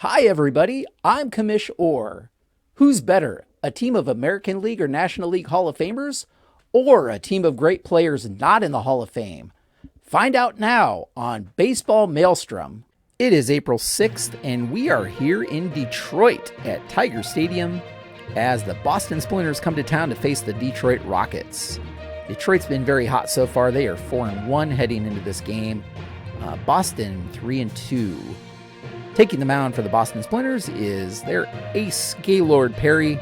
Hi, everybody. I'm Commish Orr. Who's better, a team of American League or National League Hall of Famers, or a team of great players not in the Hall of Fame? Find out now on Baseball Maelstrom. It is April 6th, and we are here in Detroit at Tiger Stadium as the Boston Splinters come to town to face the Detroit Rockets. Detroit's been very hot so far. They are 4-1 heading into this game. Boston 3-2. Taking the mound for the Boston Splinters is their ace, Gaylord Perry.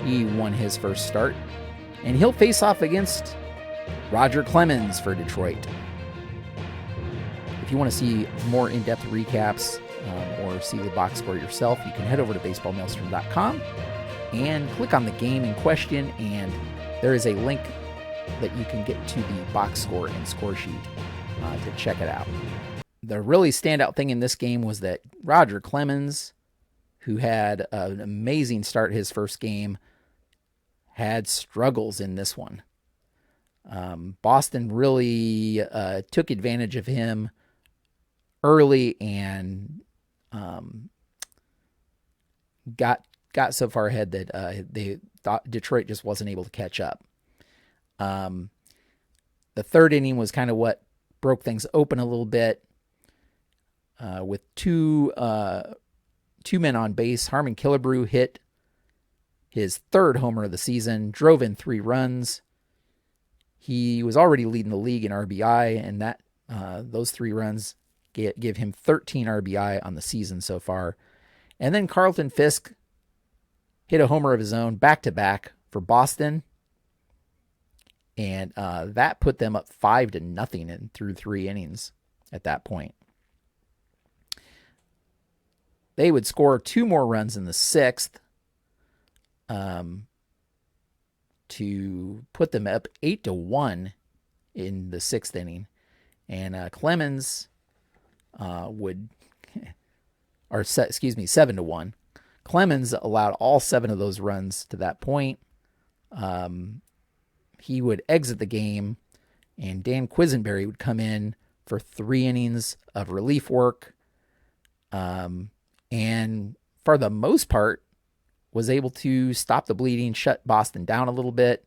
He won his first start, and he'll face off against Roger Clemens for Detroit. If you want to see more in-depth recaps or see the box score yourself, you can head over to baseballmaelstrom.com and click on the game in question, and there is a link that you can get to the box score and score sheet to check it out. The really standout thing in this game was that Roger Clemens, who had an amazing start his first game, had struggles in this one. Boston really took advantage of him early and got so far ahead that they thought Detroit just wasn't able to catch up. The third inning was kind of what broke things open a little bit. With two men on base, Harmon Killebrew hit his third homer of the season, drove in 3 runs. He was already leading the league in RBI, and that those 3 runs give him 13 RBI on the season so far. And then Carlton Fisk hit a homer of his own back-to-back for Boston, and that put them up 5-0 in through 3 innings at that point. They would score 2 more runs in the 6th to put them up 8-1 in the 6th inning. And Clemens would, or 7-1. Clemens allowed all 7 of those runs to that point. He would exit the game, and Dan Quisenberry would come in for 3 innings of relief work. And for the most part, was able to stop the bleeding, shut Boston down a little bit.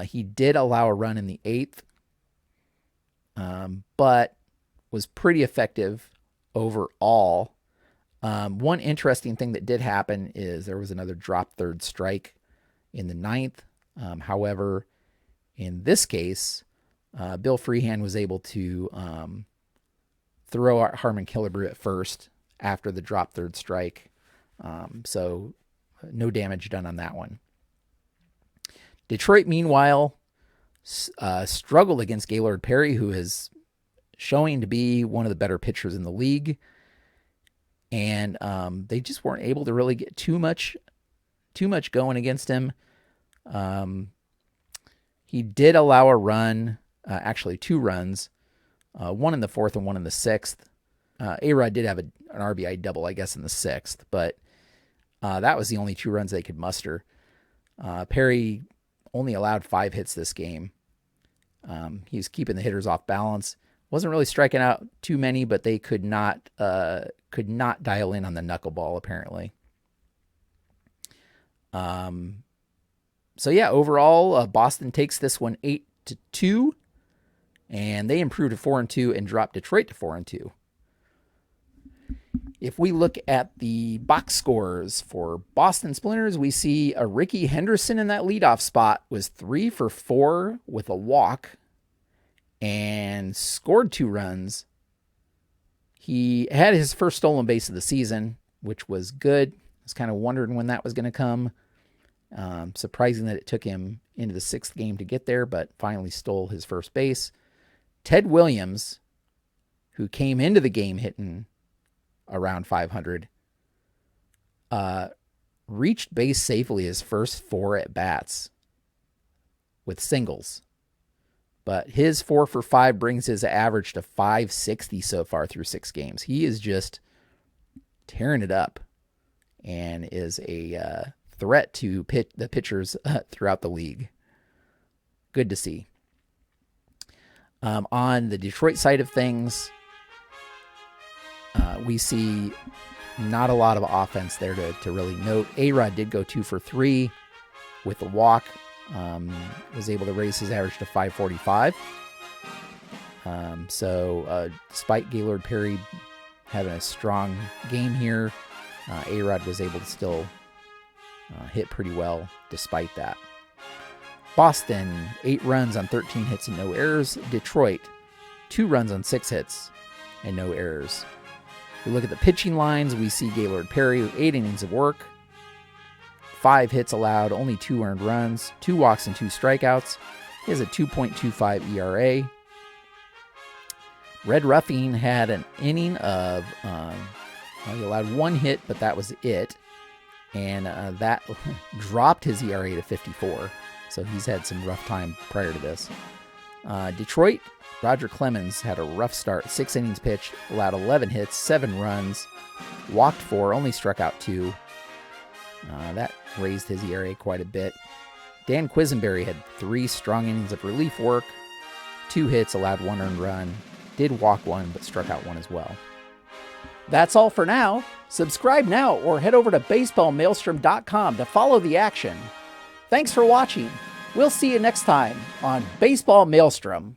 He did allow a run in the 8th, but was pretty effective overall. One interesting thing that did happen is there was another drop third strike in the 9th. However, in this case, Bill Freehand was able to throw out Harmon Killebrew at first after the drop third strike. So no damage done on that one. Detroit, meanwhile, struggled against Gaylord Perry, who is showing to be one of the better pitchers in the league. And they just weren't able to really get too much going against him. He did allow a run, actually 2 runs, one in the 4th and one in the 6th. A-Rod did have an RBI double, I guess, in the 6th, but that was the only 2 runs they could muster. Perry only allowed 5 hits this game. He was keeping the hitters off balance. Wasn't really striking out too many, but they could not dial in on the knuckleball, apparently. So yeah, overall, Boston takes this one 8-2, and they improved to 4-2 and dropped Detroit to 4-2. If we look at the box scores for Boston Splinters, we see a Ricky Henderson in that leadoff spot was 3 for 4 with a walk and scored 2 runs. He had his first stolen base of the season, which was good. I was kind of wondering when that was going to come. Surprising that it took him into the 6th game to get there, but finally stole his first base. Ted Williams, who came into the game hitting around 500, reached base safely his first 4 at-bats with singles. But his 4 for 5 brings his average to 560 so far through 6 games. He is just tearing it up and is a threat to the pitchers throughout the league. Good to see. On the Detroit side of things, we see not a lot of offense there to really note. A-Rod did go 2 for 3 with a walk. Was able to raise his average to 545. Despite Gaylord Perry having a strong game here, A-Rod was able to still hit pretty well despite that. Boston, 8 runs on 13 hits and no errors. Detroit, 2 runs on 6 hits and no errors. If we look at the pitching lines, we see Gaylord Perry with 8 innings of work, 5 hits allowed, only 2 earned runs, 2 walks and 2 strikeouts. He has a 2.25 ERA. Red Ruffing had an inning of, he allowed 1 hit, but that was it. And that dropped his ERA to 54. So he's had some rough time prior to this. Detroit, Roger Clemens had a rough start. 6 innings pitched, allowed 11 hits, 7 runs, walked 4, only struck out 2. That raised his ERA quite a bit. Dan Quisenberry had 3 strong innings of relief work, 2 hits, allowed 1 earned run, did walk 1, but struck out 1 as well. That's all for now. Subscribe now or head over to baseballmaelstrom.com to follow the action. Thanks for watching. We'll see you next time on Baseball Maelstrom.